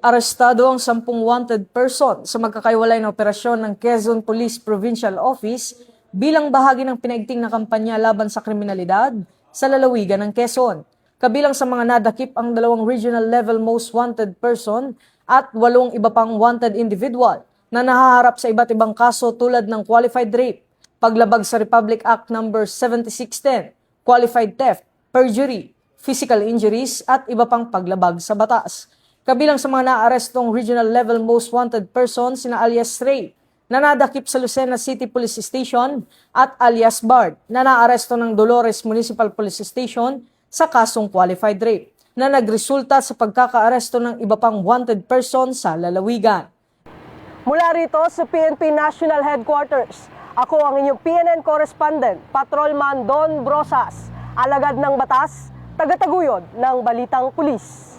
Arestado ang 10 wanted person sa magkakaiwalay na operasyon ng Quezon Police Provincial Office bilang bahagi ng pinaigting na kampanya laban sa kriminalidad sa lalawigan ng Quezon. Kabilang sa mga nadakip ang 2 regional level most wanted person at 8 iba pang wanted individual na nahaharap sa iba't ibang kaso tulad ng qualified rape, paglabag sa Republic Act No. 7610, qualified theft, perjury, physical injuries at iba pang paglabag sa batas. Kabilang sa mga naarestong regional level most wanted person sina alias Ray na nadakip sa Lucena City Police Station at alias Bard na naaresto ng Dolores Municipal Police Station sa kasong qualified rape na nagresulta sa pagkakaaresto ng iba pang wanted person sa lalawigan. Mula rito sa PNP National Headquarters, ako ang inyong PNN correspondent, Patrolman Don Brosas, alagad ng batas, tagataguyod ng Balitang Pulis.